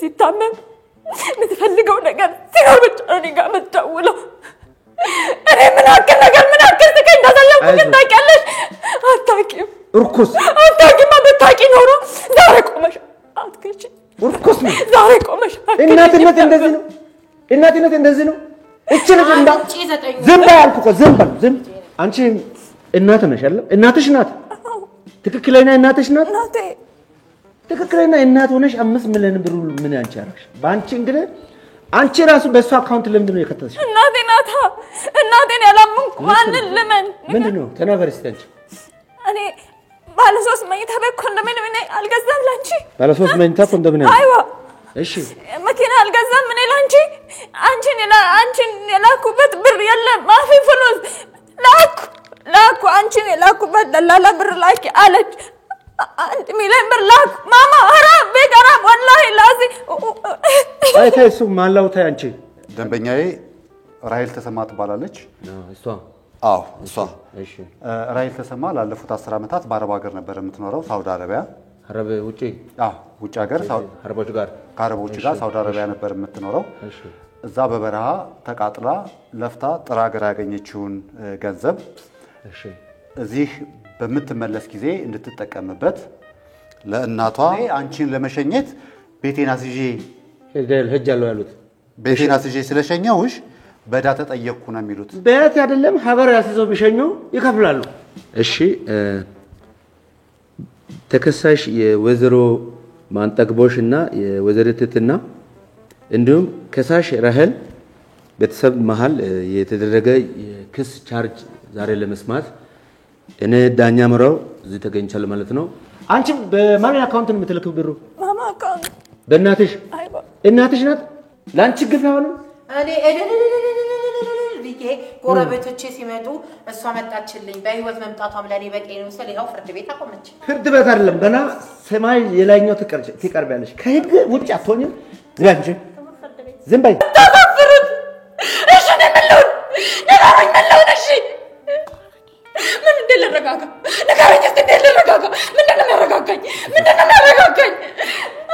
ሲታመም የምትፈልገው ነገር ሲኖር ብቻ ነው እኔ ጋር የምትደውለው እኔ ምን አክል ስቀኝ እንዳሳለፍኩ ግን ታውቂያለሽ አታውቂም እርኩስ አታውቂም ብታውቂ ኖሮ ዛሬ ቆመሽ አትከቺ እርኩስ ነው ዛሬ ቆመሽ እናትነት እንደዚህ ነው እቺ ልጅ እንዳ ዝም በይ አልኩ ዝም አንቺ እናት ነሽ አይደል እናትሽ ናት ትክክለኛ እናትሽ ናት እናቴ ትክክለኛ እናት ሆነሽ 5 ሚሊዮን ብር ምን አንቺ አረግሽ ባንቺ እንግዲህ አንቺ ራሱ በሷ አካውንት ለምን ነው የከተተሽ እናቴ ናታ እናቴን ያላመንኩ ማንን ልመን ምንድነው ተናገር እስቲ አንቺ እኔ ባለ 3 መኝታ ቤት ኮንዶሚኒየም ነኝ አልገዛም ላንቺ ባለ 3 መኝታ ኮንዶሚኒየም አይዋ እሺ መኪና አልገዛም እኔ ላንቺ አንቺን የላኩበት ብር የለም ማፊ ፍሉስ ላኩ አንቺን የላኩበት ደላላ ብር ላኪ አለች አንድ ሚሊዮን ብር ላኩ ማማ ሐራም ቤጋራም ወላሂ ላዚ አይተሱ ማላው ታይ አንቺ ደንበኛዬ ራይል ተሰማ ትባላለች እሷ እሺ ራይል ተሰማ ላለፉት 10 አመታት በአረብ ሀገር ነበር የምትኖረው ሳውዲ አረቢያ አረብ ውጪ ውጪ ሀገር ከአረቦች ጋር ሳውዲ አረቢያ ነበር የምትኖረው እሺ እዛ በበረሃ ተቃጥላ ለፍታ ጥራገር ያገኘችውን ገንዘብ እሺ እዚህ በመተመለስ ጊዜ እንድትጠቀምበት ለእናቷ አንቺን ለመሸኘት ቤቴን አስይዤ ሄጃለሁ ያሉት ቤቴን አስይዤ ስለሸኘውሽ በዳ ተጠየቅኩ ነው የሚሉት ቤት አይደለም ሀበር ያስይዘው ቢሸኘው ይከፍላሉ እሺ ተከሳሽ የወዘሮ ማንጠግቦሽና የወዘረትትና እንዲሁም ከሳሽ ራህል ቤተሰብ መሃል የተደረገ የክስ ቻርጅ ዛሬ ለመስማት እኔ ዳኛ ምራው እዚህ ተገኝቻለሁ ማለት ነው አንቺ በማን አካውንት ነው የምትልከው ብሩ ማማ አካውንት በእናትሽ አይባ እናትሽ ናት ላንቺ ግፋው ነው እኔ ቢኬ ጎረቤቶቼ ሲመጡ እሷ መጣችልኝ በህይወት መምጣቷም ለኔ በቂ ነው ስለዚህ ፍርድ ቤት አቆመች ፍርድ ቤት አይደለም ገና ሰማይ የላይኛው ትቀርቢያለሽ ከህግ ውጭ አትሆኝም ዝም በይ ተፈፍሩት እሺ ነገረኝ እሺ ምን እንደለረጋጋ ነገረኝ እስቲ እንደለረጋጋ ምንድነው ያረጋጋኝ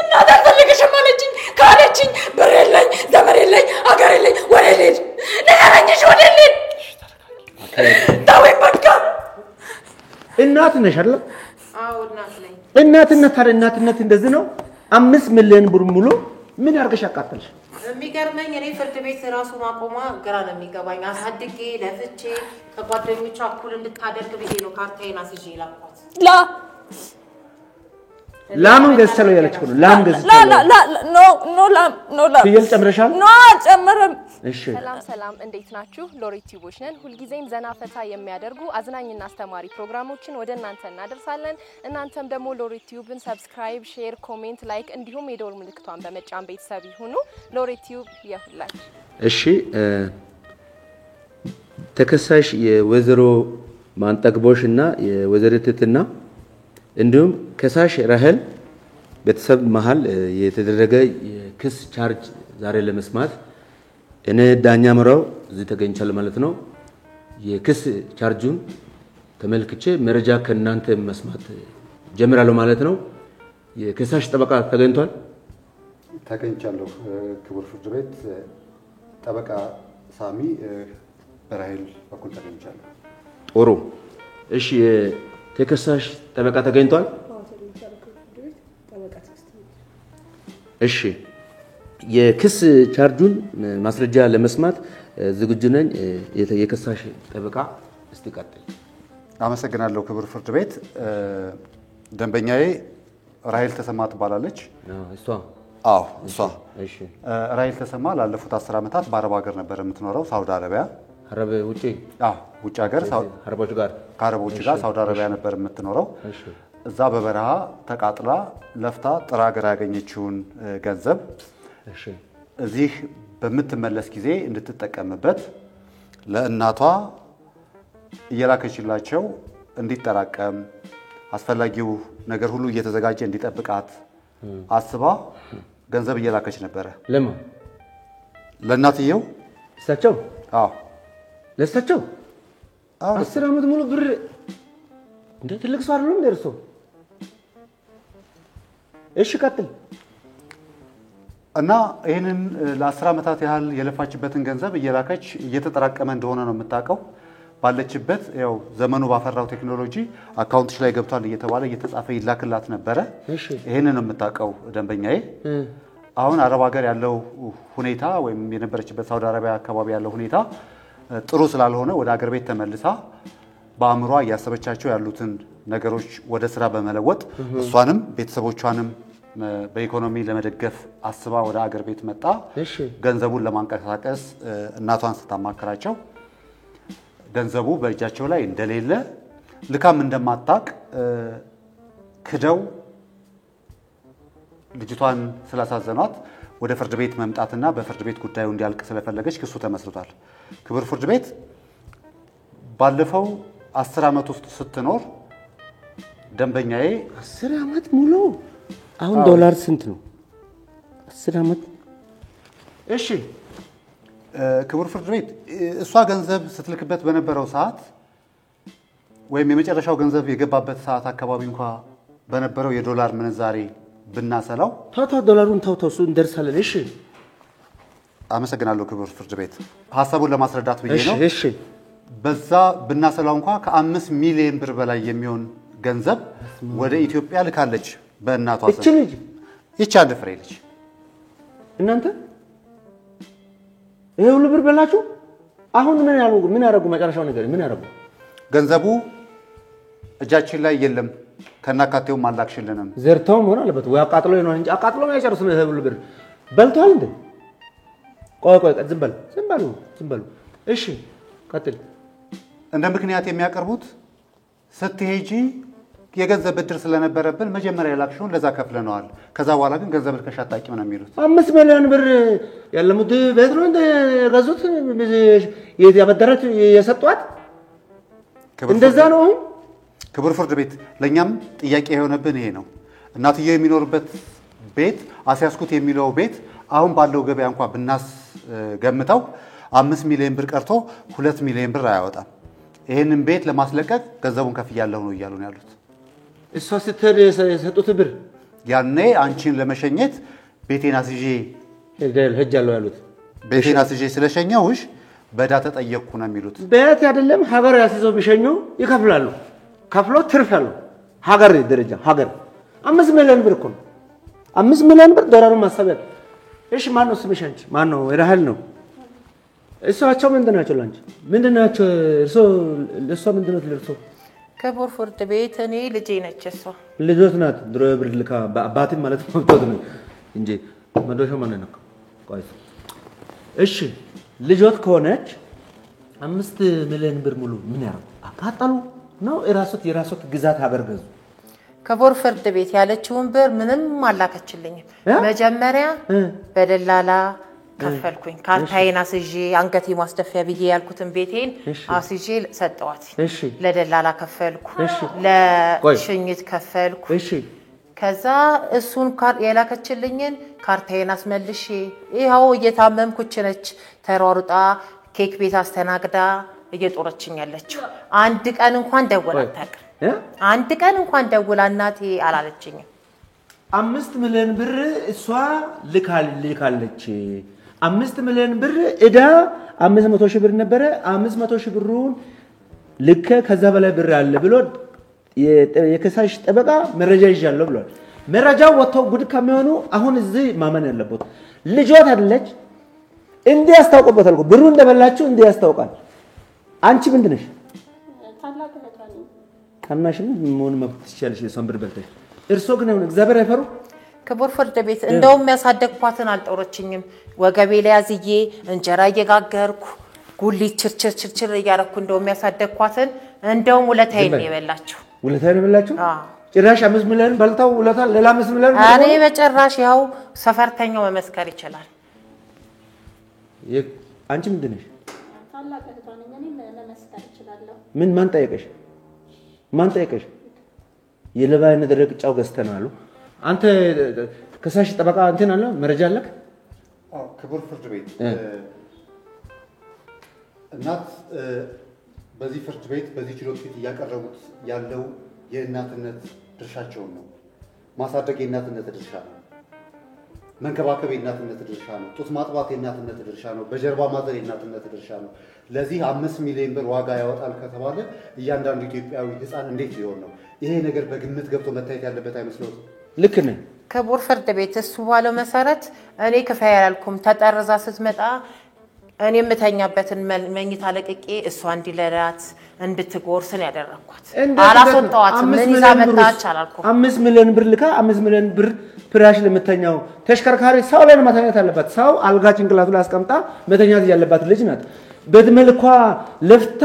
እናት አልፈልግሽም አለችኝ ካለችኝ ብር የለኝ ዘመድ የለኝ አገር የለኝ ወሬልኝ ነገረኝሽ ወዴልኝ ታወይ በቃ እናት ነሽ አይደል አዎ እናት ነኝ እናትነት እንደዚህ ነው 5 ሚሊዮን ብር ሙሉ ምን ያርገሽ አቃተልሽ የሚገርመኝ እኔ ፍርድ ቤት ራሱ ማቆማ ግራ ነው የሚገባኝ አሳድጌ ለፍቼ ከጓደኞቿ አኩል እንድታደርግ ብዬ ነው ካርታዬን አስይዤ ላኳት ላምን ገዝተለው ያለች ነው ላም ገዝተለው ኖ ፍየል ጨምረሻል ኖ ጨምረም እሺ ሰላም እንዴት ናችሁ ሎሬት ቲዩቦች ነን ሁሉ ጊዜም ዘና ፈታ የሚያደርጉ አዝናኝና አስተማሪ ፕሮግራሞችን ወደ እናንተ እናደርሳለን እናንተም ደግሞ ሎሬት ቲዩብን ሰብስክራይብ ሼር ኮሜንት ላይክ እንዲሁም የደወል ምልክቷን በመጫን ቤተሰብ ይሁኑ ሎሬት ቲዩብ ይሁንላችሁ እሺ ተከሳሽ የወዘሮ ማንጠግቦሽና የወዘረትትና እንዲሁም ከሳሽ ራህል ቤተሰብ መሃል የተደረገ የክስ ቻርጅ ዛሬ ለመስማት እኔ ዳኛ ምራው እዚህ ተገኝቻለሁ ማለት ነው የክስ ቻርጁን ተመልክቼ መረጃ ከናንተ መስማት ጀምራለሁ ማለት ነው የከሳሽ ጠበቃ ተገኝቻለሁ ክቡር ፍርድ ቤት ጠበቃ ሳሚ በራህል በኩል ተገኝቻለሁ ኦሮ እሺ ተከሳሽ ጠበቃ ተገኝቷል እሺ የክስ ቻርጁን ማስረጃ ለመስማት ዝግጁ ነኝ የከሳሽ ጠበቃ እስቲ ቀጥል አመሰግናለሁ ክቡር ፍርድ ቤት ደንበኛዬ ራይል ተሰማ ትባላለች እሷ እሺ ራይል ተሰማ ላለፉት 10 አመታት በአረብ ሀገር ነበር የምትኖረው ሳውዲ አረቢያ አረብ ውጪ ውጪ ሀገር ከአረቦች ጋር ሳውዲ አረቢያ ነበር የምትኖረው እሺ እዛ በበረሃ ተቃጥላ ለፍታ ጥራገር ያገኘችውን ገንዘብ እሺ እዚህ በመተመለስ ጊዜ እንድትጠቀምበት ለእናቷ እየላከችላቸው እንዲጠራቀም አስፈላጊው ነገር ሁሉ እየተዘጋጀ እንዲጠብቃት አስባ ገንዘብ እየላከች ነበር ለእናትየው እሳቸው ለእሳቸው 10 አመት ሙሉ ብር እንደ ትልቅ ሰው አይደለም ደርሶ እሺ ቀጥል እና ይሄንን ለ10 ዓመታት ያህል የለፋችበትን ገንዘብ እየላከች እየተጠራቀመ እንደሆነ ነው የምታውቀው ባለችበት ያው ዘመኑ ባፈራው ቴክኖሎጂ አካውንትሽ ላይ ገብቷል እየተባለ እየተጻፈ ይላክላት ነበር ይሄንን ነው የምታውቀው ደንበኛዬ አሁን አረብ ሀገር ያለው ሁኔታ ወይም የነበረችበት ሳውዲ አረቢያ አካባቢ ያለው ሁኔታ ጥሩ ስላልሆነ ወደ ሀገር ቤት ተመልሳ በአእምሯ ያሰበቻቸው ያሉትን ነገሮች ወደ ስራ በመለወጥ እሷንም ቤተሰቦቿንም በኢኮኖሚ ለመደገፍ አስባ ወደ ሀገር ቤት መጣ ገንዘቡን ለማንቀሳቀስ እናቷን ስታማከራቸው ገንዘቡ በእጃቸው ላይ እንደሌለ ልካም እንደማታቅ ክደው ልጅቷን ስላሳዘኗት ወደ ፍርድ ቤት መምጣትና በፍርድ ቤት ጉዳዩ እንዲያልቅ ስለፈለገች ክሱ ተመስርቷል ክብር ፍርድ ቤት ባለፈው 10 ዓመት ውስጥ ስትኖር ደንበኛዬ 10 ዓመት ሙሉ አሁን ዶላር ስንት ነው 10 ዓመት እሺ ክብር ፍርድ ቤት እሷ ገንዘብ ስትልክበት በነበረው ሰዓት ወይም የመጨረሻው ገንዘብ የገባበት ሰዓት አካባቢ እንኳን በነበረው የዶላር ምንዛሬ ብናሰላው ታታ ዶላሩን ታውታው እንደርሳለን እሺ አመሰግናለሁ ክብር ፍርድ ቤት ሐሳቡን ለማስረዳት ብዬ ነው እሺ በዛ ብናሰላው እንኳን ከ5 ሚሊዮን ብር በላይ የሚሆን ገንዘብ ወደ ኢትዮጵያ ልካለች በእናቷ እቺ ልጅ ይቻል ፍሬ ልጅ እናንተ ይሄው ልብር በላችሁ አሁን ምን ያረጉ መጨረሻው ነገር ምን ያረጉ ገንዘቡ እጃችን ላይ የለም ከናካቴው ማላክሽልንም ዘርተው ሆነ አለበት ወይ አቃጥሎ ነው እንጂ አቃጥሎ ነው ያጨርሱ ነው ይሄው ልብር በልቷል እንዴ ቆይ ዝም በሉ እሺ ቀጥል እንደ ምክንያት የሚያቀርቡት ስትሄጂ የገንዘብ ብድር ስለነበረብን መጀመሪያ ላክሽውን ለዛ ከፍለናል ከዛ በኋላ ግን ገንዘብ ልከሻጣቂም ነው የሚሉት 5 ሚሊዮን ብር ያለሙት ቤት ነው እንደ ገዙት ያበደረት የሰጧት እንደዛ ነው ክብር ፍርድ ቤት ለኛም ጥያቄ የሆነብን ይሄ ነው እናትየው የሚኖርበት ቤት አሲያስኩት የሚለው ቤት አሁን ባለው ገበያ እንኳን ብናስ ገምተው 5 ሚሊዮን ብር ቀርቶ 2 ሚሊዮን ብር አያወጣም ይሄንን ቤት ለማስለቀቅ ገንዘቡን ከፍያለሁ ነው ይያሉ ነው ያሉት እሷ ስትሄድ የሰጡት ብር ያኔ አንቺን ለመሸኘት ቤቴን አስይዤ ሄጃለሁ ያሉት ቤቴን አስይዤ ስለሸኘውሽ በዳ ተጠየቅኩ ነው የሚሉት ቤት አይደለም ሀገር ያስይዘው ቢሸኙ ይከፍላሉ ከፍሎ ትርፍ ያለው ሀገር ደረጃ ሀገር 5 ሚሊዮን ብር እኮ 5 ሚሊዮን ብር ዶላሩን ማሰቢያ እሺ ማን ነው ስምሽ አንቺ ማን ነው ራህል ነው እሷቸው ምንድናቸው ላንቺ ምንድናቸው እርሶ ምንድነው ለርሶ ክቡር ፍርድ ቤት እኔ ልጄ ነች እሷ ልጆት ናት ድሮ ብር ልካ አባቴ ማለት መብቶት ነው እንጂ መዶሻ ማን ነው ቆይ እሺ ልጆት ከሆነች 5 ሚሊዮን ብር ሙሉ ምን ያረው አቃጣሉ ነው የራስዎት ግዛት ሀገር ገዙ ክቡር ፍርድ ቤት ያለችውን ብር ምንም አላከችልኝም መጀመሪያ በደላላ ከፈልኩኝ ካርታዬን አስይዤ አንገቴ ማስደፊያ ብዬ ያልኩትን ቤቴን አስይዤ ሰጠዋት ለደላላ ከፈልኩ ለሽኝት ከፈልኩ ከዛ እሱን የላከችልኝን ካርታዬን አስመልሼ ይሄው እየታመምኩች ነች ተሯሩጣ ኬክ ቤት አስተናግዳ እየጦረችኝ ያለችው አንድ ቀን እንኳን ደውላ አታውቅም አንድ ቀን እንኳን ደውላ እናቴ አላለችኝም 5 ሚሊዮን ብር እሷ ልካለች 5 ሚሊዮን ብር እዳ 500 ሺህ ብር ነበር 500 ሺህ ብሩን ልከ ከዛ በላይ ብር አለ ብሎ የከሳሽ ጠበቃ መረጃ ይዣለሁ ብሏል መረጃው ወጥቶ ጉድ ከሚሆኑ አሁን እዚህ ማመን ያለበት ልጆት አይደለች እንዴ ያስታውቁበታል ብሩ እንደበላችሁ እንዴ ያስታውቃል አንቺ ምንድነሽ ታላቅ እህቷ ነኝ ታናሽም ምን መብት ይችላልሽ ሰንብር በልተሽ እርሶ ግን ነው እግዚአብሔር አይፈሩ ክቡር ፍርድ ቤት እንደውም ያሳደግኳትን አልጦረችኝም ወገቤ ላይ ያዝዬ እንጀራ እየጋገርኩ ጉሊት ችርችር እያረኩ እንደውም ያሳደግኳትን እንደውም ውለታዬን የበላችሁ ጭራሽ 5 ሚሊዮን በልታው ውለታ ሌላ 5 ሚሊዮን እኔ በጭራሽ ያው ሰፈርተኛው መመስከር ይችላል አንቺ ምንድነሽ ታላቅ እህቷ ነኝ እኔ መመስከር እችላለሁ ምን ማን ጠየቀሽ የለባይነ ደረቅ ጫው ገዝተናል አንተ ከሳሽ ጠበቃ እንትን አለ መረጃ አለክ ክቡር ፍርድ ቤት እናት በዚህ ፍርድ ቤት በዚህ ችሎት ፊት ያቀረቡት ያለው የእናትነት ድርሻቸው ነው ማሳደግ የእናትነት ድርሻ ነው መንከባከብ የእናትነት ድርሻ ነው። ጡት ማጥባት የእናትነት ድርሻ ነው። በጀርባ ማዘል የእናትነት ድርሻ ነው። ለዚህ 5 ሚሊዮን ብር ዋጋ ያወጣል ከተባለ እያንዳንዱ ኢትዮጵያዊ ህፃን እንዴት ሊሆን ነው? ይሄ ነገር በግምት ገብቶ መታየት ያለበት አይመስልም? ልክ ነህ። ክቡር ፍርድ ቤት እሱ ባለው መሰረት እኔ ክፈይ ያላልኩም። ተጠርዛ ስትመጣ እኔ የምተኛበትን መኝታ ለቅቄ እሷ እንዲለላት እንድትጎርስ ነው ያደረኳት። አላስወጣኋትም። ምን ይዛ መጣች አላልኩም። 5 ሚሊዮን ብር ልካ 5 ሚሊዮን ብር ፍራሽ ለምተኛው ተሽከርካሪ ሰው ላይ መተኛት አለባት። ሰው አልጋ ጭንቅላቱ ላይ አስቀምጣ መተኛት ያለባት ልጅ ናት። በድመልኳ ለፍታ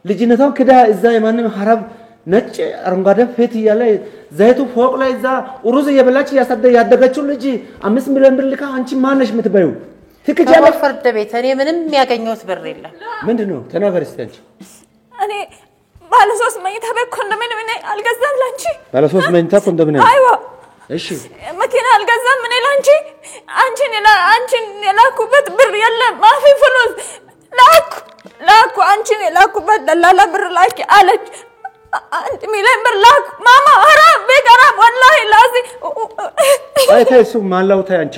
ልጅነቷን ክዳ እዛ የማንም ሐራብ ነጭ አረንጓዴ ፌት እያለ ዘይቱ ፎቅ ላይ እዛ ሩዝ እየበላች ያደገችው ልጅ 5 ሚሊዮን ብር ልካ አንቺ ማነሽ የምትበዩ? ክቡር ፍርድ ቤት እኔ ምንም ያገኘሁት ብር የለም። ምንድነው? ተናገር እስቲ አንቺ። እኔ ባለ 3 መኝታ ቤት ኮንዶሚኒየም እኔ አልገዛም ላንቺ። ባለ 3 መኝታ ኮንዶሚኒየም? አይዋ። እሺ መኪና አልገዛም እኔ ላንቺ። አንቺን የላኩበት ብር የለም። ማፊ ፍሉስ ላኩ አንቺን የላኩበት ደላላ ብር ላኪ አለች። 1 ሚሊዮን ብር ላኩ። ማማ ሐራም ቤቀራም ወላሂ ላዚ አይተሱ ማላው ታይ አንቺ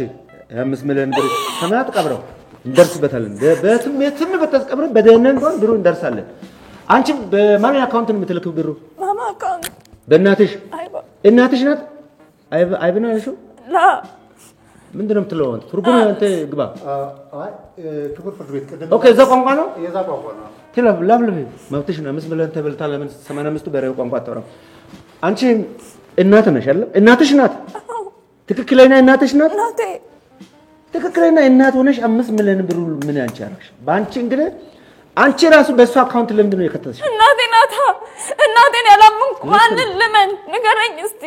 5 ሚሊዮን ብር ከማት ቀብረው እንደርስበታለን። በትም በተስቀብረ በደህና እንኳን ብሩ እንደርሳለን። አንቺ በማን አካውንት ነው የምትልከው ብሩ? ማማ አካውንት በእናትሽ? አይዋ እናትሽ ናት? አይብና ያልሽው? ላ ምንድነው የምትለው? ትርጉም አንተ ግባ። አይ ክቡር ፍርድ ቤት ቀደም ኦኬ፣ እዛ ቋንቋ ነው የዛ ቋንቋ ነው። ለምን መብትሽ ነው። 5 ሚሊዮን ተበልታ ለምን 85ቱ በሬው ቋንቋ አታወራም? አንቺ እናት ነሽ አይደል? እናትሽ ናት? ትክክለኛ እናትሽ ናት? ናቴ ትክክለኛ እናት ሆነሽ 5 ሚሊዮን ብር ምን ያንቺ አረግሽ? ባንቺ እንግዲህ አንቺ ራሱ በሷ አካውንት ለምንድን ነው የከተተሽ? እናቴ ናታ። እናቴን ያላመንኩ ማንን ልመን ንገረኝ እስቲ።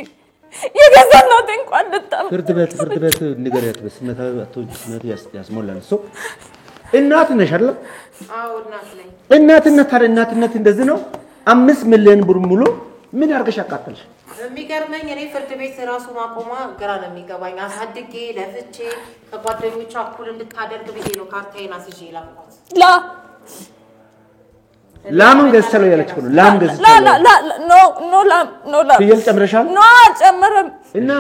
የገዛ እናቴ እንኳን ልታም ፍርድ ቤት ንገሪያት። በስነታው አቶች ስነት ያስሞላል። ሶ እናት ነሽ አይደል? አዎ እናት ነኝ። እናትነት እንደዚህ ነው። 5 ሚሊዮን ብር ሙሉ ምን ያርገሽ አቃተልሽ? የሚገርመኝ እኔ ፍርድ ቤት ራሱ ማቆማ ግራ ነው የሚገባኝ። አሳድጌ ለፍቼ ከጓደኞቿ እኩል እንድታደርግ ብዬ ነው ካርታዬን አስይዤ ላኳት። ላምን ገዝተለው ያለች ነው። ላም ገዝተለው ኖ ላም ፍየል ጨምረሻል? ኖ አልጨምርም። እና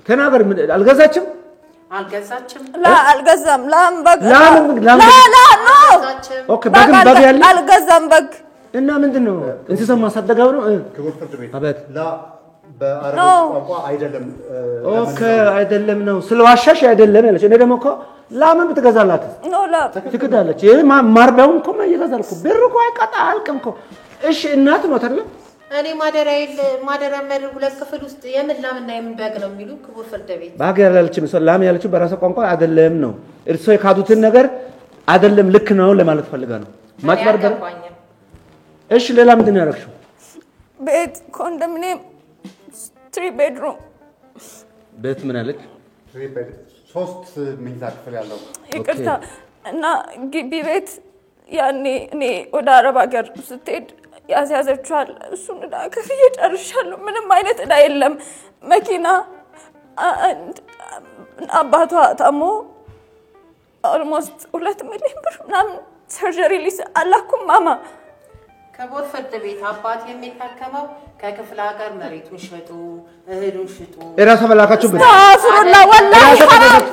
ተናገር። አልገዛችም? አልገዛም። ላም በግ ኖ ኦኬ። በግ ያለ አልገዛም በግ እና ምንድነው? እንስሳ ማሳደጋው ነው። ክቡር ፍርድ ቤት አበት በአረቦች ቋንቋ አይደለም። ኦኬ አይደለም ነው ስለዋሻሽ አይደለም ያለች። እኔ ደግሞ እኮ ላምን ብትገዛላት ኖ ላም ትክዳለች። ይሄ ማርቢያውን እኮ ይገዛል እኮ ብር እኮ አይቀጣ አልቅም እኮ። እሺ እናት ነው አይደል? እኔ ማደሪያ መር 2 ክፍል ውስጥ የምን ላምና የምን በግ ነው የሚሉ ክቡር ፍርድ ቤት። ባግ ያላለችም ሰው ላም ያለችው በራሷ ቋንቋ አይደለም ነው። እርሶ የካዱትን ነገር አይደለም ልክ ነው ለማለት ፈልጋ ነው። ማጭበርበር። እሺ ሌላ ምንድን ነው ያደረግሽው? ቤት ኮንዶሚኒየም 3 ቤድሩም ቤት ምን አለች? 3 መኝታ ክፍል ያለው ይቅርታ። እና ግቢ ቤት ያኔ እኔ ወደ አረብ ሀገር ስትሄድ ያስያዘችዋል። እሱን ዕዳ ከፍዬ ጨርሻለሁ። ምንም አይነት ዕዳ የለም። መኪና አባቷ ታሞ ኦልሞስት 2 ሚሊዮን ብር ምናምን ሰርጀሪ ሊስ አላኩም ማማ። ክቡር ፍርድ ቤት አባት የሚታከመው ከክፍለ ሀገር መሬቱን ሽጡ እህሉን ሽጡ እራሷ በላካችሁ ብር ታፍሩላ ወላሂ ሐራም።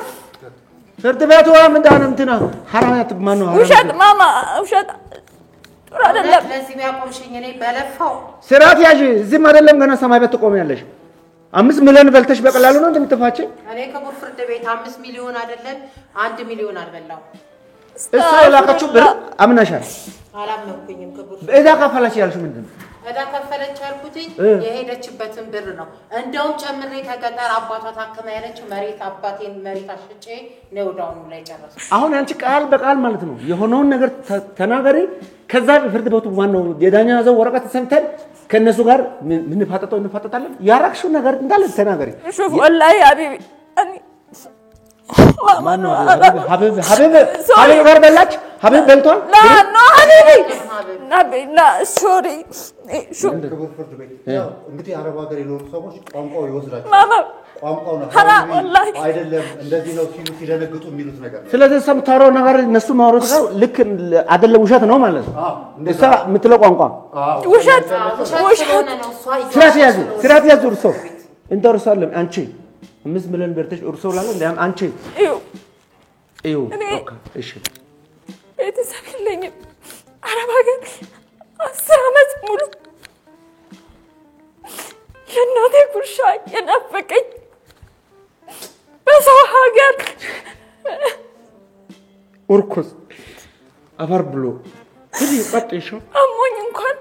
ፍርድ ቤቱ ምንድነው እንትና ሐራማት ማነው? ውሸት ማማ ውሸት ጥሩ አይደለም። ለዚህ የሚያቆምሽኝ እኔ በለፋው ስራት ያዥ። እዚህም አይደለም ገና ሰማይ ቤት ትቆሚያለሽ። 5 ሚሊዮን በልተሽ በቀላሉ ነው እንደምትፋች። እኔ ክቡር ፍርድ ቤት 5 ሚሊዮን አይደለም 1 ሚሊዮን አልበላው። እሷ የላካችሁ ብር አምናሻል? አላመንኩኝም ክቡር። እዳ ከፈለች ያልሽው ምንድነው? እዳ ከፈለች ያልኩትኝ የሄደችበትን ብር ነው። እንደውም ጨምሬ ከገጠር አባቷ ታከመ ያለችው አባቴን መሬት አሽጬ ነው ዳውን ላይ ጨረሰ። አሁን አንቺ ቃል በቃል ማለት ነው የሆነውን ነገር ተናገሪ። ከዛ ፍርድ ቤቱ ማነው የዳኛ ያዘው ወረቀት ሰምተን ከነሱ ጋር ምን እንፋጠጣለን። ያራክሽው ነገር እንዳለ ተናገሪ። ሹፍ ወላሂ ሀቢቢ እኔ ማነው ሀቢብ ጋር በላች? ሀቢብ በልቷል? ኖ ሀቢቢ ና ሶሪ ክቡር ፍርድ ቤት እንግዲህ አረብ ሀገር የኖሩ ሰዎች ቋንቋው ይወስዳቸው። ማማ ቋንቋው ነው ሐራም ወላሂ አይደለም እንደዚህ ነው ሲሉ ሲደነግጡ የሚሉት ነገር ነው። ስለዚህ ሰምታሮ ነገር እነሱ ማውራት ነው ልክ አይደለም፣ ውሸት ነው ማለት ነው። እሷ የምትለው ቋንቋ ውሸት ስራት ያዙ እርሶ እንደርሳለን። አንቺ 5 ሚሊዮን ብር እርሶ ላለ እንደም አንቺ እዩ እሺ ቤተሰብ የለኝም አረብ ሀገር 10 ዓመት ሙሉ የእናቴ ጉርሻ የናፈቀኝ በሰው ሀገር እርኩስ አፈር ብሎ እዚህ ቀጥይሽ አሞኝ እንኳን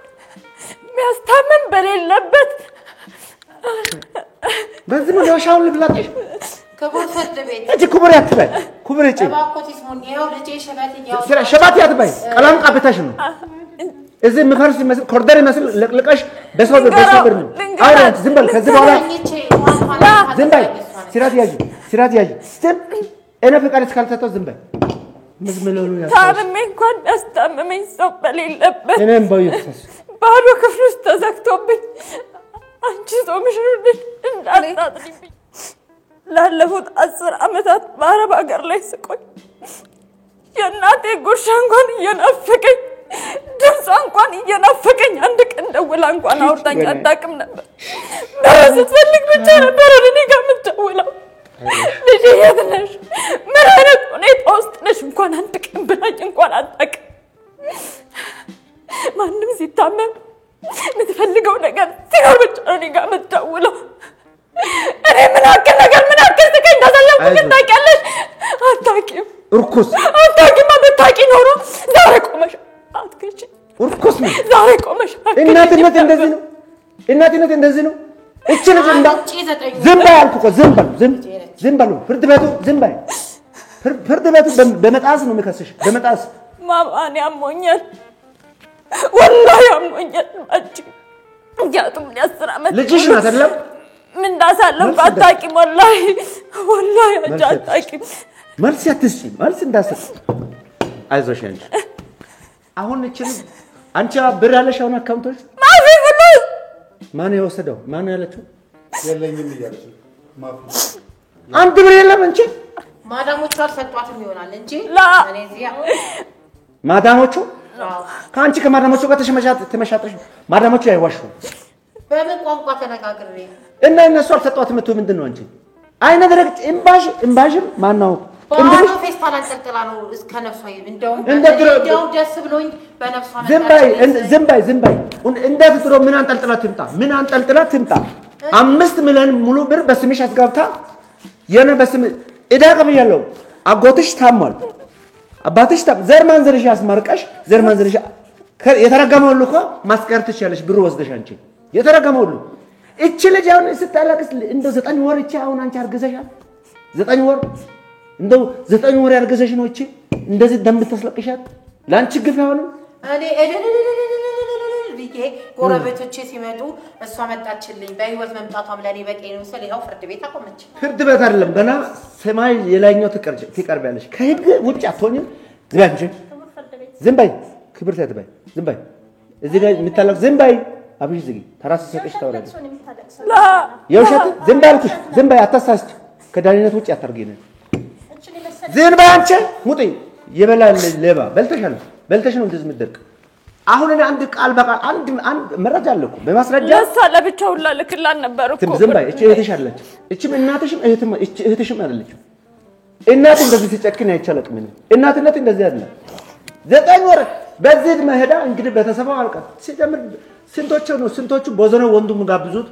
የሚያስታመም በሌለበት በዚህ ነው ሻውል ብላጥሽ ክቡር ፍርድ ቤት እጂ ክቡር ያትበይ ክቡር እጪ እባክዎት ይስሙኝ ይኸው ልጄ ሽበት ያው ሽበት ያትበይ ቀለም ቀብተሽ ነው እዚህ መፈርስ መስል ኮርደር መስል ለቅልቀሽ በሰው ብር ነው አይደል ዝም በል ከዚህ በኋላ ዝም በል ሲራት ያጂ ዝም እኔ ፍቃድ እስካልሰጠው ዝም በል ምዝምለሉ ታምሜ እንኳን ያስታመመኝ ሰው በሌለበት እኔም ባይፈስ ባዶ ክፍል ውስጥ ተዘግቶብኝ አንቺ ጾምሽን እንዳታጥሪብኝ ላለፉት 10 ዓመታት በአረብ ሀገር ላይ ስቆይ የእናቴ ጉርሻ እንኳን እየናፈቀኝ ድምጿ እንኳን እየናፈቀኝ አንድ ቀን ደውላ እንኳን አውርታኝ አታውቅም ነበር። ስትፈልግ ብቻ ነበር እኔ ጋር የምትደውለው። ልጄ የት ነሽ? ምን አይነት ሁኔታ ውስጥ ነሽ? እንኳን አንድ ቀን ብላኝ እንኳን አታውቅም። ማንም ሲታመም የምትፈልገው ነገር ሲኖር ብቻ ነው እኔ ጋር የምትደውለው። እኔ ምን አክል ስቀኝ እንዳሳለፍኩት ታውቂያለሽ? አታውቂም። እርኩስ አታውቂም። ብታውቂ ኖሮ ዛሬ ቆመሽ አትከቺ። እርኩስ ነው ዛሬ ቆመሽ እናትነት እንደዚህ ነው እቺ ልጅ እንዳ ዝም በይ አልኩ እኮ ዝም በሉ ፍርድ ቤቱ በመጣስ ነው የሚከስሽ በመጣስ ማማን ያሞኛል ወላሂ ያሞኛል አንቺ ያቱም ለ10 ዓመት ልጅሽ ናት አይደለም ምን እንዳሳለፍኩ አታውቂም ወላሂ አንቺ አታውቂም መልስ ያትስጪ መልስ እንዳሰጥ አይዞሽ አንቺ አሁን እቺ አንቺ ብር ያለሽ አሁን አካውንቶች ማፊ ፍሉስ ማን የወሰደው ማን ያለችው የለኝም እያለች ማፊ አንድ ብር የለም እንጂ ማዳሞቹ አልሰጧትም ይሆናል እንጂ እኔ እዚያ ማዳሞቹ ካንቺ ከማዳሞቹ ጋር ተመሻጠሽ ማዳሞቹ አይዋሹ በምን ቋንቋ ተነጋግሬ እና እነሱ አልሰጧትም ምንድነው አንቺ አይነ ደረቅ እምባሽም ማናው ባዶ ፌስታል አንጠልጥላ ነው እስከ ነፍሷ እንደው ደስ ብሎኝ በነፍሷ ዝም በይ እንዴት ጥሩ ምን አንጠልጥላ ትምጣ 5 ሚሊዮን ሙሉ ብር በስምሽ አስጋብታ የነ በስም እዳ ቀብያለሁ አጎትሽ ታሟል አባትሽ ዘር ማንዘርሽ ያስማርቀሽ ዘር ማንዘርሽ የተረገመው ሁሉ እኮ ማስቀር ትችያለሽ ብሩ ወስደሽ አንቺ የተረገመው ሁሉ እቺ ልጅ አሁን ስታላቅስ እንደው 9 ወር እቺ አሁን አንቺ አርግዘሻል 9 ወር እንደው 9 ወር ያርገዘሽ ነው እቺ እንደዚህ ደም ተስለቅሻት ላንቺ ግፍ ያሆነ እኔ ጎረቤቶቼ ሲመጡ እሷ መጣችልኝ በህይወት መምጣቷም ለኔ በቂ ነው ስለ ያው ፍርድ ቤት አቆመች ፍርድ ቤት አይደለም ገና ሰማይ የላይኛው ትቀርቢያለሽ ከህግ ውጭ አትሆኝም ዝም በይ ክብር ተትበይ ዝም በይ እዚህ ላይ የምታለቅ ዝም በይ አብሽ ዝጊ ተራስ ሰቀሽ ታወራለሽ ላ የውሸት ዝም በይ አልኩሽ ዝም በይ አታሳስች ከዳኝነት ውጭ አታርጊነ ዝም በይ አንቺ ሙጢ የበላል ሌባ በልተሽ ነው እንደዚህ ምትደርቅ አሁን እኔ አንድ ቃል በቃል አንድ መረጃ አለኩ በማስረጃ ለሳ ለብቻው ለልክላን ነበር እኮ ዝም በይ እቺ እህትሽ አለች እቺም እናትሽም እህትሽም አይደለች እናት እንደዚህ ሲጨክን አይቻልም ምን እናትነት እንደዚህ አይደለም 9 ወር በዚህ መሄዳ እንግዲህ በተሰባው አልቀር ሲጀምር ስንቶቹ ቦዘነ ወንዱም ጋብዙት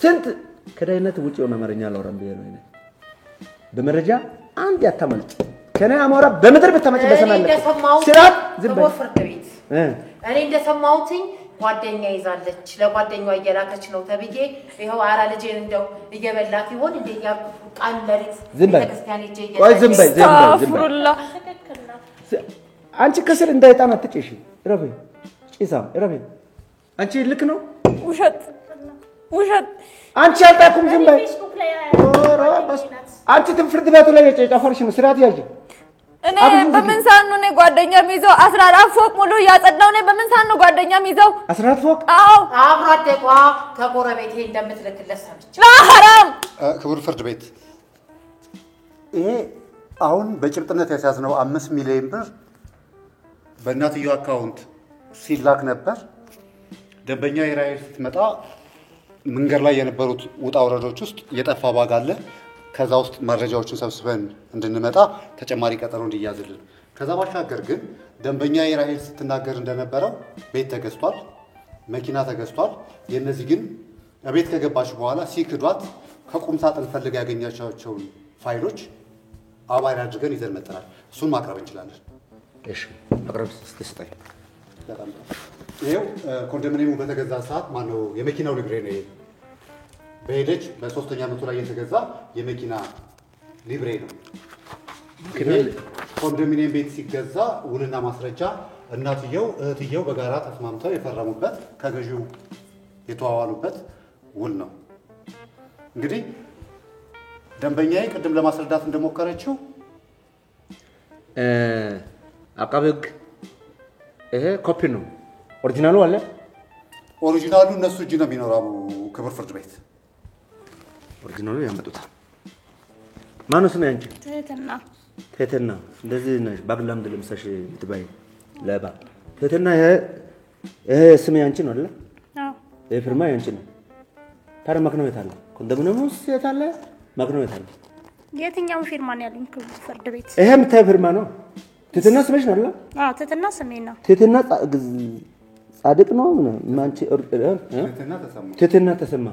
ስንት ከዳይነት ውጪ የሆነ መረኛ አላወራም ቢሆን ነው በመረጃ አንድ ያታመልጥ ከኔ አሞራ በመድር በተመጭ በሰማለ ሲራት ዝም በይ ፍርድ ቤት እኔ እንደሰማሁትኝ ጓደኛ ይዛለች ለጓደኛዋ እየላከች ነው ተብዬ ይሄው አራ ልጄን እንደው እየበላት ይሆን እንደኛ ቃል ለሪት ቤተክርስቲያን እጄ ዝም በይ አንቺ ከስር እንዳይጣና አትጪሽ ረበ ጪሳም ረበ አንቺ ልክ ነው ውሸት አንቺ አልጣኩም ዝም በይ አንቺ ፍርድ ቤቱ ላይ የጨፈርሽ ነው ስራት ያዥ እኔ በምን ሰዓት ነው ጓደኛ የሚይዘው 14 ፎቅ ሙሉ ያጸዳው ነው በምን ሰዓት ነው ጓደኛ የሚይዘው 14 ፎቅ አዎ አብራ ደጓ ከጎረቤቴ እንደምትልክለት ሰምቼ ሐራም ክቡር ፍርድ ቤት ይሄ አሁን በጭብጥነት ያሳዝነው 5 ሚሊዮን ብር በእናትየው አካውንት ሲላክ ነበር ደንበኛ የራይል ስትመጣ መንገድ ላይ የነበሩት ውጣ ወረዶች ውስጥ የጠፋ ባግ አለ ከዛ ውስጥ መረጃዎችን ሰብስበን እንድንመጣ ተጨማሪ ቀጠሮ እንዲያዝልን። ከዛ ባሻገር ግን ደንበኛ የራሄል ስትናገር እንደነበረው ቤት ተገዝቷል፣ መኪና ተገዝቷል። የነዚህ ግን ቤት ከገባች በኋላ ሲክዷት ከቁም ሳጥን ፈልጋ ያገኛቻቸውን ፋይሎች አባሪ አድርገን ይዘን መጥተናል። እሱን ማቅረብ እንችላለን። እሺ አቅርብ እስኪ። በጣም ይሄው ኮንዶሚኒየሙ በተገዛ ሰዓት ማነው የመኪናው ሊብሬ ነው። ይሄ በሄደች በ3ኛ ዓመቱ ላይ የተገዛ የመኪና ሊብሬ ነው። ኮንዶሚኒየም ቤት ሲገዛ ውልና ማስረጃ እናትየው እህትየው በጋራ ተስማምተው የፈረሙበት ከገዢው የተዋዋሉበት ውል ነው። እንግዲህ ደንበኛዬ ቅድም ለማስረዳት እንደሞከረችው አቃቤ ሕግ ይሄ ኮፒ ነው፣ ኦሪጂናሉ አለ። ኦሪጂናሉ እነሱ እጅ ነው የሚኖረው። ክቡር ፍርድ ቤት ኦሪጂናሉ ያመጡታል። ማነው ስም ያንቺ? ትህትና። ትህትና እንደዚህ ነሽ። ባግላምድ ለምሳሽ ትባይ ለባ ትህትና ይሄ ስም ያንቺ ነው አይደል? አዎ። ይሄ ፊርማ ያንቺ ነው። ታዲያ ማክነው የት አለ? ኮንዶሚኒየም ውስጥ የት አለ? ማክነው የት አለ? የትኛው ፊርማ ነው ያለኝ? ክቡር ፍርድ ቤት ይሄ የምታየው ፊርማ ነው። ትህትና ስምሽ ነው አይደል? አዎ፣ ትህትና ስሜ ነው። ትህትና ጻድቅ ነው ማንቺ ትህትና ተሰማ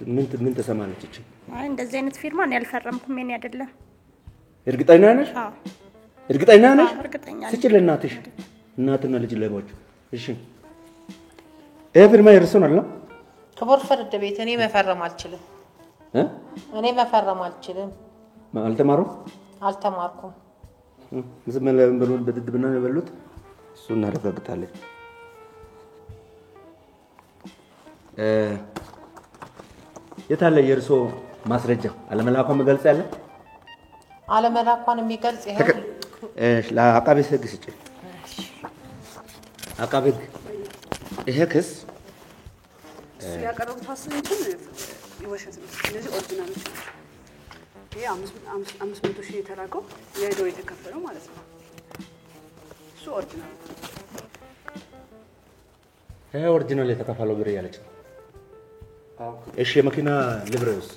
ምን ተሰማለች እቺ? አይ እንደዚህ አይነት ፊርማ ነው ያልፈረምኩም። ምን አይደለም። እርግጠኛ ነሽ? አዎ እርግጠኛ ነሽ? እርግጠኛ ነኝ። ስጭ ለእናትሽ። እናትና ልጅ ለባቹ። እሺ ይሄ ፊርማ የእርስዎ አይደል? ክቡር ፍርድ ቤት እኔ መፈረም አልችልም። እኔ መፈረም አልችልም። አልተማሩም? አልተማርኩም። ዝም ብለው በድድብና ነው የበሉት። እሱ እናረጋግጣለን። የት አለ የእርስዎ ማስረጃ? አለመላኳን መግለጽ ያለ አለመላኳን የሚገልጽ ይሄ ለአቃቤ ሕግ ስጭ። አቃቤ ሕግ ይሄ ክስ ያቀረቡት ሀሳቦችን ይወሸት ነው። እነዚህ ኦሪጂናሎች ናቸው። ይሄ 500,000 የተላከው የሄደው የተከፈለው ማለት ነው። እሱ ኦሪጂናል ነው። ይሄ ኦሪጂናል የተከፈለው ብር ያለች ነው። እሺ የመኪና ልብሬውስ?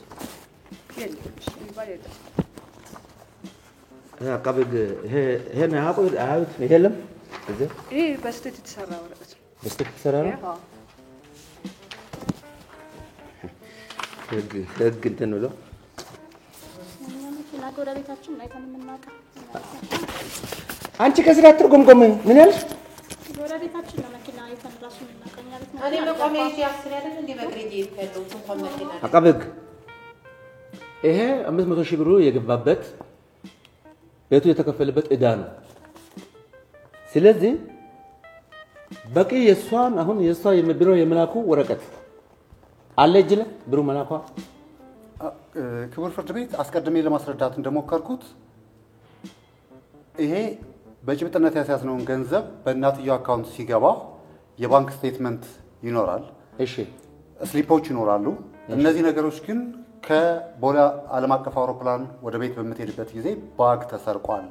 አቃቤ ሕግ ይሄን አያዩት? የለም እዚህ ይሄ በስህተት የተሰራ ወረቀት ነው። በስህተት የተሰራ ነው። ህግ እንትን ብሎ መኪና ጎረቤታችን ላይ የምናውቀው አንቺ ከስራ አትርጎምጎም። ምን ያልሽ? ጎረቤታችን ነው መኪና አይተን ራሱ የምናውቀው ማለት ነው። እኔ መቆሚያ ይዤ አስር አይደል እንዴ በግሬድ ይፈለው እንኳን መኪና አቃቤ ሕግ ይሄ 500,000 ብሩ የገባበት ቤቱ የተከፈለበት ዕዳ ነው። ስለዚህ በቂ የሷን አሁን የሷ የቢሮ የመላኩ ወረቀት አለ እጅ ላይ ብሩ መላኳ። ክቡር ፍርድ ቤት አስቀድሜ ለማስረዳት እንደሞከርኩት ይሄ በጭብጥነት ያስያዝነውን ገንዘብ በእናትየው አካውንት ሲገባ የባንክ ስቴትመንት ይኖራል። እሺ ስሊፖች ይኖራሉ። እነዚህ ነገሮች ግን ከቦሌ ዓለም አቀፍ አውሮፕላን ወደ ቤት በምትሄድበት ጊዜ ባግ ተሰርቋል።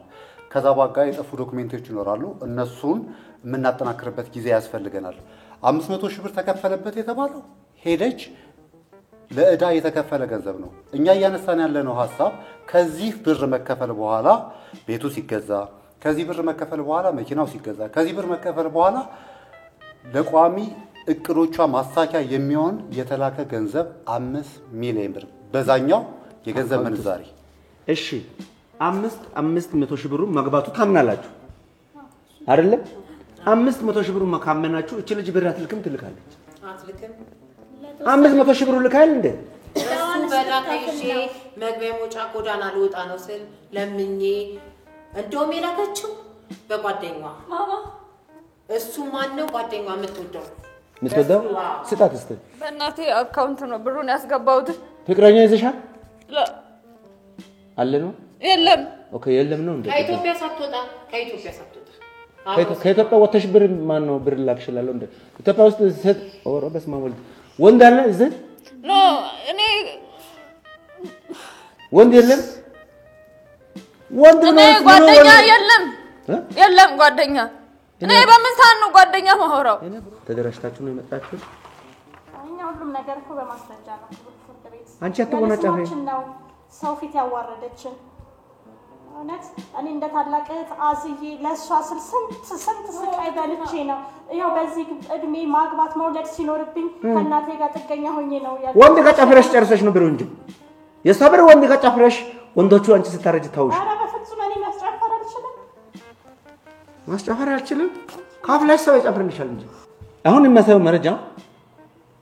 ከዛ ባግ ጋር የጠፉ ዶክሜንቶች ይኖራሉ። እነሱን የምናጠናክርበት ጊዜ ያስፈልገናል። 500,000 ብር ተከፈለበት የተባለው ሄደች ለዕዳ የተከፈለ ገንዘብ ነው። እኛ እያነሳን ያለነው ሀሳብ ከዚህ ብር መከፈል በኋላ ቤቱ ሲገዛ፣ ከዚህ ብር መከፈል በኋላ መኪናው ሲገዛ፣ ከዚህ ብር መከፈል በኋላ ለቋሚ እቅዶቿ ማሳኪያ የሚሆን የተላከ ገንዘብ 5 ሚሊዮን ብር በዛኛው የገንዘብ ምንዛሪ። እሺ 500,000 ብሩ መግባቱ ታምናላችሁ አይደለ? 500,000 ብሩ ካመናችሁ እቺ ልጅ ብር አትልክም? ትልካለች። አትልክም? 500,000 ብሩ ልካል እንዴ? እሱ በዳታ ይዤ መግቢያ መውጫ ጎዳና ልወጣ ነው ስል ለምኜ እንደውም የላከችው በጓደኛዋ እሱ ማነው ጓደኛዋ የምትወደው ስጣት እስቲ። በእናቴ አካውንት ነው ብሩን ያስገባሁት። ፍቅረኛ ይዘሻል? አለ ነው? የለም። ኦኬ የለም ነው እንዴ? ከኢትዮጵያ ሳትወጣ ከኢትዮጵያ ወጥተሽ ብር ማን ነው ብር ላክሽላለሁ እንዴ? ኢትዮጵያ ውስጥ ሴት ኦሮ በስመ አብ ወንድ አለ እዚህ? ኖ እኔ ወንድ የለም። ወንድ ነው ጓደኛ የለም። የለም ጓደኛ። እኔ በምን ሰዓት ነው ጓደኛ ማወራው? ተደራሽታችሁ ነው የመጣችሁት? እኛ ሁሉም ነገር እኮ በማስረጃ ነው። ፍርድ ቤት አንቺ አትቆናጫፈኝ። ሰው ፊት ያዋረደችን እውነት እኔ እንደ ታላቅ እህት አዝዬ ለእሷ ስል ስንት ስቃይ በልቼ ነው ያው በዚህ እድሜ ማግባት መውለድ ሲኖርብኝ ከእናቴ ጋር ጥገኛ ሆኜ ነው ያለው ወንድ ጋር ጨፍረሽ ጨርሰሽ ነው ብሩ እንጂ የሰብር ወንድ ጋር ጨፍረሽ ወንዶቹ አንቺ ስታረጅ ታውሽ ኧረ በፍጹም እኔ ማስጨፈር አልችልም ካፍላሽ ሰው ይጨፍርልሻል እንጂ አሁን የማሰው መረጃ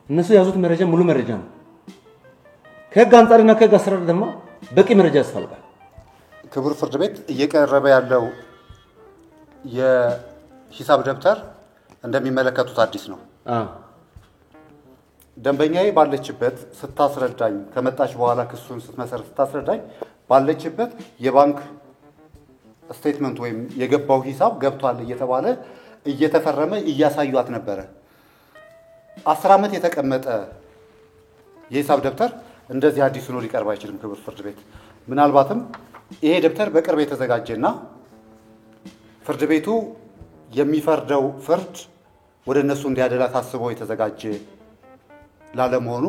እነሱ ያዙት መረጃ ሙሉ መረጃ ነው ከህግ አንፃርና ከህግ አሰራር ደግሞ በቂ መረጃ ያስፈልጋል ክቡር ፍርድ ቤት እየቀረበ ያለው የሂሳብ ደብተር እንደሚመለከቱት አዲስ ነው ደንበኛዬ ባለችበት ስታስረዳኝ ከመጣች በኋላ ክሱን ስትመሰረት ስታስረዳኝ ባለችበት የባንክ ስቴትመንት ወይም የገባው ሂሳብ ገብቷል እየተባለ እየተፈረመ እያሳዩት ነበር 10 አመት የተቀመጠ የሂሳብ ደብተር እንደዚህ አዲስ ሆኖ ሊቀርብ አይችልም ክቡር ፍርድ ቤት ምናልባትም ይሄ ደብተር በቅርብ የተዘጋጀና ፍርድ ቤቱ የሚፈርደው ፍርድ ወደ እነሱ እንዲያደላ ታስቦ የተዘጋጀ ላለመሆኑ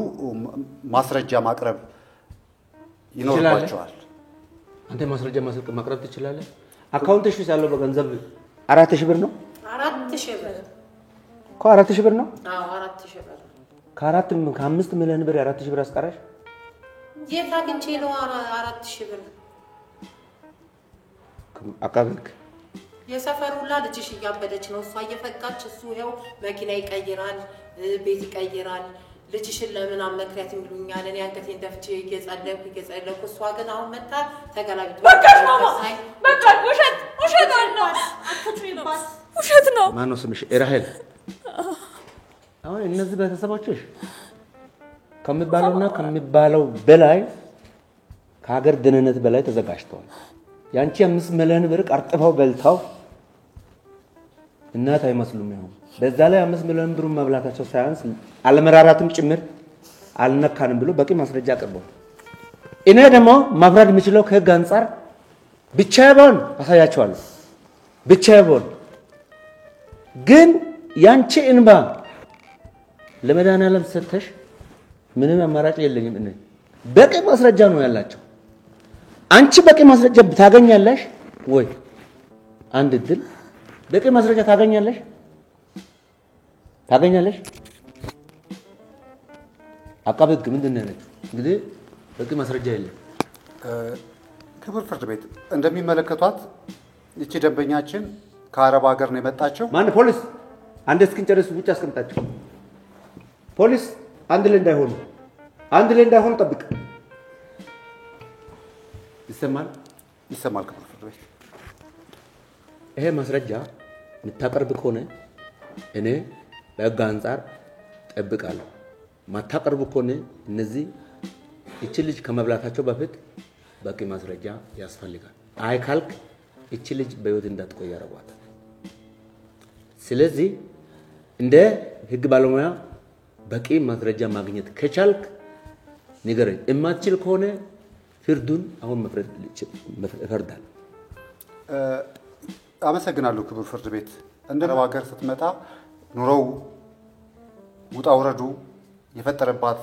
ማስረጃ ማቅረብ ይኖርባቸዋል አንተ ማስረጃ ማቅረብ ትችላለህ አካውንትሽ ውስጥ ያለው በገንዘብ 4000 ብር ነው 4000 ብር እኮ 4000 ብር ነው አዎ 4000 ብር ከ5 ሚሊዮን ብር 4000 ብር አስቀራሽ የት አግኝቼ ነው 4000 ብር አቃብልክ የሰፈሩላ ልጅሽ እያበደች ነው እሷ እየፈቃች እሱ ይሄው መኪና ይቀይራል ቤት ይቀይራል ልጅሽን ለምን አመክሪያት ይሉኛል እኔ አንገቴን ደፍቼ እየጸለይኩ እሷ ግን አሁን መጣ ተገላግጦ በቃ ውሸት ነው ማነው ስምሽ ራሄል አሁን እነዚህ ቤተሰቦችሽ ከሚባለው በላይ ከሀገር ደህንነት በላይ ተዘጋጅተዋል ያንቺ 5 ሚሊዮን ብር ቀርጥፈው በልታው እናት አይመስሉም ይሁን በዛ ላይ 5 ሚሊዮን ብር መብላታቸው ሳይንስ አለመራራትም ጭምር አልነካንም ብሎ በቂ ማስረጃ አቀርበው እኔ ደግሞ ማፍረድ የሚችለው ከህግ አንፃር ብቻዬን አሳያቸዋለሁ ብቻዬን ግን ያንቺ እንባ ለመዳናለም ሰተሽ ምንም አማራጭ የለኝም እኔ በቂ ማስረጃ ነው ያላቸው አንቺ በቂ ማስረጃ ታገኛለሽ ወይ አንድ ድል በቂ ማስረጃ ታገኛለሽ አቃበግ ምንድን ነው እንግዲህ በቂ ማስረጃ የለም ክቡር ፍርድ ቤት እንደሚመለከቷት እቺ ደንበኛችን ከአረብ ሀገር ነው የመጣቸው ማን ፖሊስ አንድ እስኪንጨርስ ብቻ አስቀምጣቸው ፖሊስ አንድ ላይ እንዳይሆኑ ጠብቅ ይሰማል ክቡር ፍርድ ቤት ይሄ ማስረጃ የምታቀርብ ከሆነ እኔ በህግ አንፃር ጠብቃለሁ ማታቀርቡ ከሆነ እነዚህ እቺ ልጅ ከመብላታቸው በፊት በቂ ማስረጃ ያስፈልጋል አይ ካልክ እቺ ልጅ በህይወት እንዳትቆይ ያረጋዋል ስለዚህ እንደ ህግ ባለሙያ በቂ ማስረጃ ማግኘት ከቻልክ ንገረኝ እማትችል ከሆነ ፍርዱን አሁን መፍረዳል አመሰግናለሁ ክቡር ፍርድ ቤት እንደ ሀገር ስትመጣ ኑሮው ውጣ ወረዱ የፈጠረባት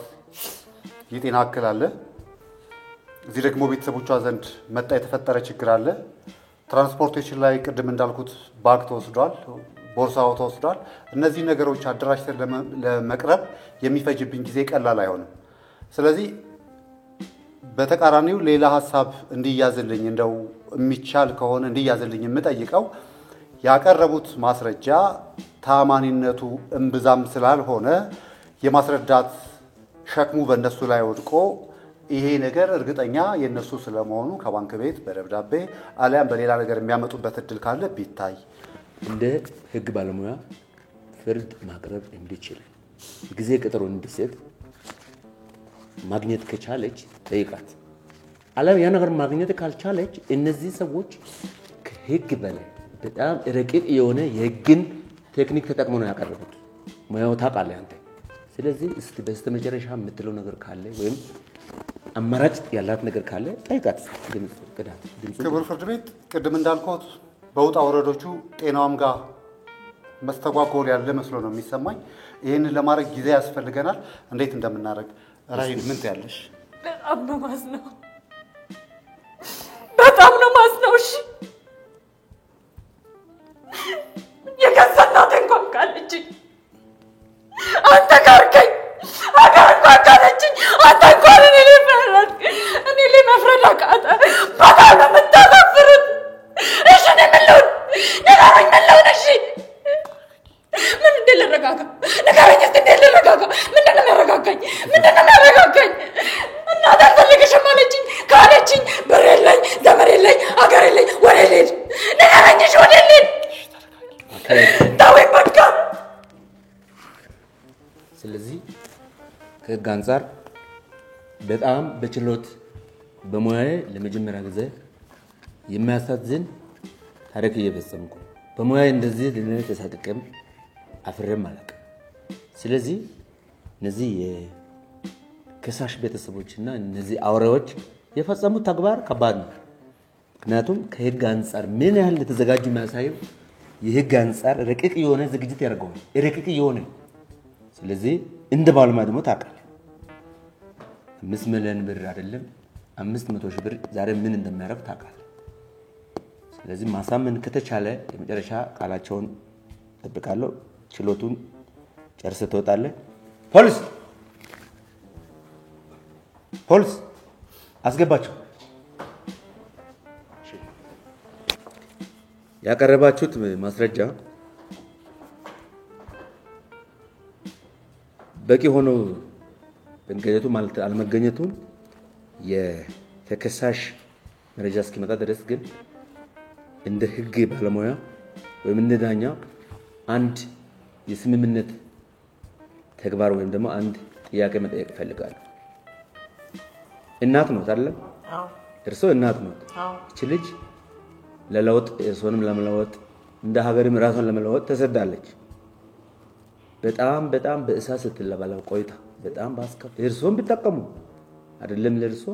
የጤና እክል አለ እዚህ ደግሞ ቤተሰቦቿ ዘንድ መጣ የተፈጠረ ችግር አለ ትራንስፖርቴሽን ላይ ቅድም እንዳልኩት ባግ ተወስዷል ቦርሳው ተወስዷል እነዚህ ነገሮች አደራጅተን ለመቅረብ የሚፈጅብኝ ጊዜ ቀላል አይሆንም ስለዚህ በተቃራኒው ሌላ ሐሳብ እንዲያዝልኝ እንደው የሚቻል ከሆነ እንዲያዝልኝ የምጠይቀው ያቀረቡት ማስረጃ ታማኒነቱ እንብዛም ስላልሆነ የማስረዳት ሸክሙ በእነሱ ላይ ወድቆ ይሄ ነገር እርግጠኛ የነሱ ስለመሆኑ ከባንክ ቤት በደብዳቤ አሊያም በሌላ ነገር የሚያመጡበት እድል ካለ ቢታይ እንደ ህግ ባለሙያ ፍርድ ማቅረብ እንዲችል ጊዜ ቀጠሮ እንዲሰጥ ማግኘት ከቻለች ጠይቃት አለም ያ ነገር ማግኘት ካልቻለች እነዚህ ሰዎች ከህግ በላይ በጣም ረቂቅ የሆነ የህግን ቴክኒክ ተጠቅመው ነው ያቀረቡት ሙያው ታውቃለህ አንተ ስለዚህ እስቲ በስተመጨረሻ የምትለው ነገር ካለ ወይም አማራጭ ያላት ነገር ካለ ጠይቃት ክቡር ፍርድ ቤት ቅድም እንዳልኩት በውጣ ወረዶቹ ጤናዋም ጋር መስተጓጎል ያለ መስሎ ነው የሚሰማኝ ይሄንን ለማድረግ ጊዜ ያስፈልገናል እንዴት እንደምናደርግ ራሂል ምን ትያለሽ በጣም ነው እሺ የገዛ እናቴ እንኳን ካለችኝ አንተ ካርከኝ አገር እንኳን ካለችኝ አንተ እንኳን እኔ ላይ መፍረድ አቃተ። በጣም ነው የምታሳፍሩት። እሺ እኔ ምን ልሁን? ንገረኝ ምን ልሁን? እሺ ምን እንደልረጋጋ ንገረኝ እስኪ እንደልረጋጋ። ምንድን ነው የሚያረጋጋኝ? ምንድን ነው የሚያረጋጋኝ? እናቴ አልፈልግሽም አለችኝ። ካለችኝ ብር የለኝ፣ ዘመድ የለኝ፣ አገር የለኝ፣ ወደ ልሂድ? ንገረኝ እሺ ወደ ልሂድ? ተወኝ በቃ። ስለዚህ ከህግ አንፃር በጣም በችሎት በሙያዬ ለመጀመሪያ ጊዜ የሚያሳዝን ታሪክ እየፈጸምኩ በሙያዬ እንደዚህ ለኔ ተሳቅቀም አፍሬም አላውቅም። ስለዚህ እነዚህ የከሳሽ ቤተሰቦችና እነዚህ አውሬዎች የፈጸሙት ተግባር ከባድ ነው። ምክንያቱም ከህግ አንፃር ምን ያህል ለተዘጋጁ የሚያሳየው የህግ አንፃር ረቂቅ የሆነ ዝግጅት ያደርገው ረቂቅ የሆነ ስለዚህ እንደ ባለሙያ ደግሞ ታውቃለህ 5 ሚሊዮን ብር አይደለም 500 ሺህ ብር ዛሬ ምን እንደሚያደርግ ታውቃለህ። ስለዚህ ማሳመን ከተቻለ የመጨረሻ ቃላቸውን ተጠብቃለሁ። ችሎቱን ጨርሰህ ትወጣለህ። ፖሊስ አስገባቸው። ያቀረባችሁት ማስረጃ በቂ ሆኖ በመገኘቱ ማለት አልመገኘቱ የተከሳሽ መረጃ እስኪመጣ ድረስ ግን እንደ ህግ ባለሙያ ወይም እንደ ዳኛ አንድ የስምምነት ተግባር ወይም ደግሞ አንድ ጥያቄ መጠየቅ እፈልጋለሁ። እናት ነው አይደል? አዎ። እርሶ እናት ነው። አዎ። እቺ ልጅ ለለውጥ እርሶንም ለመለወጥ እንደ ሀገርም ራሷን ለመለወጥ ተሰዳለች። በጣም በእሳት ስትለበለብ ቆይታ በጣም ባስከፍ እርሶን ቢጠቀሙ አይደለም ለእርሶ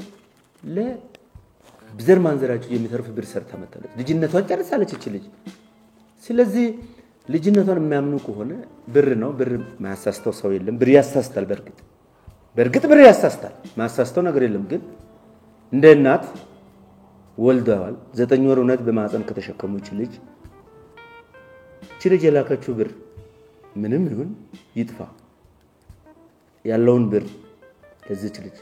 ለብዘር ማንዘራችሁ የሚተርፍ ብር ሰርታ መጣለች። ልጅነቷን ጨርሳለች እቺ ልጅ። ስለዚህ ልጅነቷን የሚያምኑ ከሆነ ብር ነው ብር ማያሳስተው ሰው የለም። ብር ያሳስታል። በርግጥ ብር ያሳስታል። ማያሳስተው ነገር የለም። ግን እንደ እናት ወልደዋል 9 ወር እውነት በማህፀን ከተሸከሙ እቺ ልጅ የላከችው ብር ምንም ይሁን ይጥፋ ያለውን ብር ለዚች ልጅ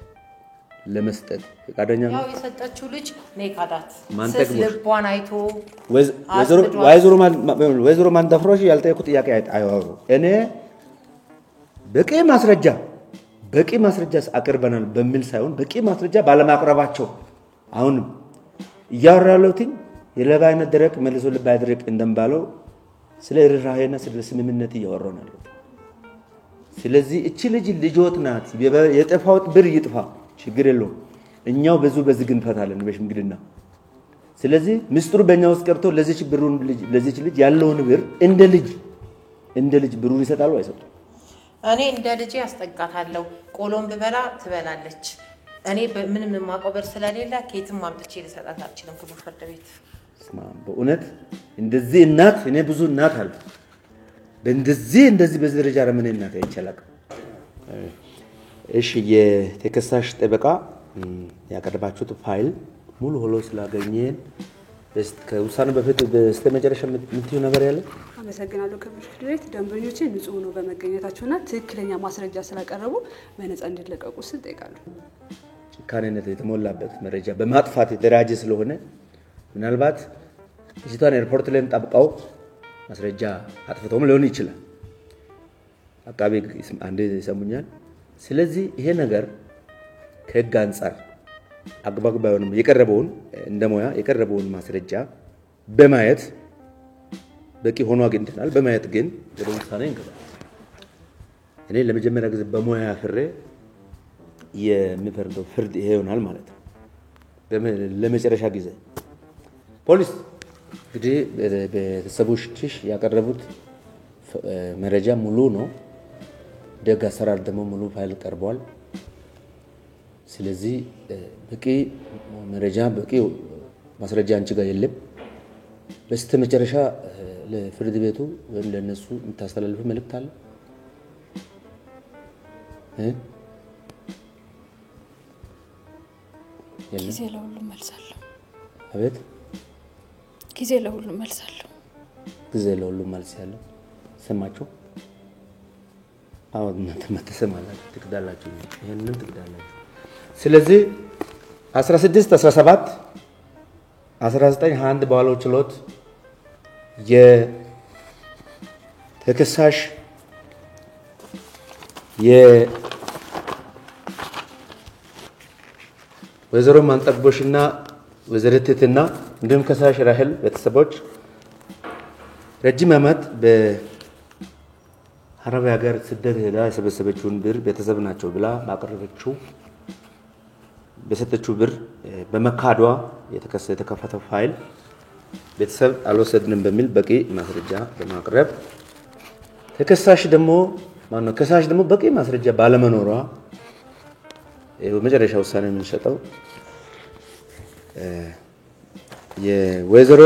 ለመስጠት ፈቃደኛ ነው። ያው የሰጠችው ልጅ ነይካዳት ስለልቧን አይቶ ወይዘሮ ማንደፍሮሽ ያልጠየቁት ጥያቄ አይዋሩ። እኔ በቂ ማስረጃ አቅርበናል በሚል ሳይሆን በቂ ማስረጃ ባለማቅረባቸው አሁን ያወራለሁት የለባ አይነት ደረቅ መልሶ ልብ አይደረቅ እንደምባለው ስለ ርህራሄና ስለ ስምምነት ያወራናል። ስለዚህ እቺ ልጅ ልጆት ናት። የጠፋው ብር ይጥፋ ችግር የለውም። እኛው በዚህ ግን ፈታለን በሽምግልና። ስለዚህ ምስጥሩ በእኛ ውስጥ ቀርቶ ለዚች ልጅ ያለውን ብር እንደ ልጅ ብሩን ይሰጣሉ አይሰጡም? እኔ እንደ ልጅ ያስጠጋታለሁ። ቆሎም ብበላ ትበላለች። እኔ ምንም የማውቀው ብር ስለሌለ ከየትም አምጥቼ ልሰጣት አልችልም። ክቡር ፍርድ ቤት በእውነት እንደዚህ እናት እኔ ብዙ እናት አለ በእንደዚህ በዚህ ደረጃ ረመነ እናት አይቻላል። እሺ የተከሳሽ ጠበቃ ያቀረባችሁት ፋይል ሙሉ ሆኖ ስላገኘን ከውሳኔው በፊት በስተመጨረሻ የምትዩ ነገር ያለ? አመሰግናለሁ ክቡር ፍርድ ቤት። ደንበኞቼ ንጹህ ሆነው በመገኘታቸውና ትክክለኛ ማስረጃ ስላቀረቡ በነፃ እንዲለቀቁ ስል ጠይቃለሁ። ጭካኔነት የተሞላበት መረጃ በማጥፋት የተደራጀ ስለሆነ ምናልባት ልጅቷን ኤርፖርት ላይ ጠብቀው ማስረጃ አጥፍተውም ሊሆን ይችላል። አቃቤ አንዴ ይሰሙኛል። ስለዚህ ይሄ ነገር ከህግ አንፃር አግባብ ባይሆንም የቀረበውን እንደሞያ የቀረበውን ማስረጃ በማየት በቂ ሆኖ አግኝተናል። በማየት ግን ወደ ውሳኔ እንገባለን። እኔ ለመጀመሪያ ጊዜ በሞያ ፍሬ የሚፈርደው ፍርድ ይሄ ይሆናል ማለት ነው። ለመጨረሻ ጊዜ ፖሊስ እንግዲህ ቤተሰቦችሽ ያቀረቡት መረጃ ሙሉ ነው። ደግ አሰራር ደግሞ ሙሉ ፋይል ቀርቧል። ስለዚህ በቂ መረጃ በቂ ማስረጃ አንቺ ጋር የለም። በስተመጨረሻ ለፍርድ ቤቱ ወይም ለነሱ የምታስተላልፉ መልእክት አለ? ጊዜ ለሁሉም መልሳለሁ። አቤት ጊዜ ለሁሉም መልሳለሁ ጊዜ ለሁሉም መልስ ያለው ሰማችሁ አሁን ተመተሰማላችሁ ትክዳላችሁ ይሄንን ትክዳላችሁ ስለዚህ 16 17 19 21 ባለው ችሎት የተከሳሽ ወይዘሮ ማንጠግቦሽና ወይዘሮ ትትና እንዲሁም ከሳሽ ራሄል ቤተሰቦች ረጅም ዓመት በአረብ ሀገር ስደት ሄዳ የሰበሰበችውን ብር ቤተሰብ ናቸው ብላ ባቀረበችው በሰጠችው ብር በመካዷ የተከፈተው ፋይል ቤተሰብ አልወሰድንም በሚል በቂ ማስረጃ በማቅረብ ከሳሽ ደግሞ በቂ ማስረጃ ባለመኖሯ የመጨረሻ ውሳኔ የምንሰጠው የወይዘሮ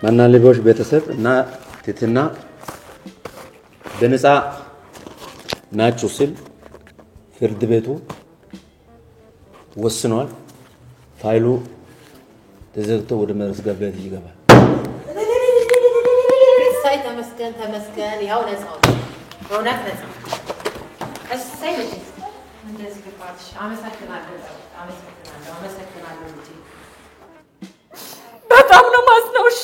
ማናለቦሽ ቤተሰብ እና ትትና በነፃ ናቸው ሲል ፍርድ ቤቱ ወስኗል ፋይሉ ተዘግቶ ወደ መዝገብ ቤት ይገባል ሳይ ተመስገን ያው ነፃው ሆናት ነፃ እሰይ ልጅ እንደዚህ ልባልሽ አመሰግናለሁ ልጅ በጣም ነው ማዝነው እሺ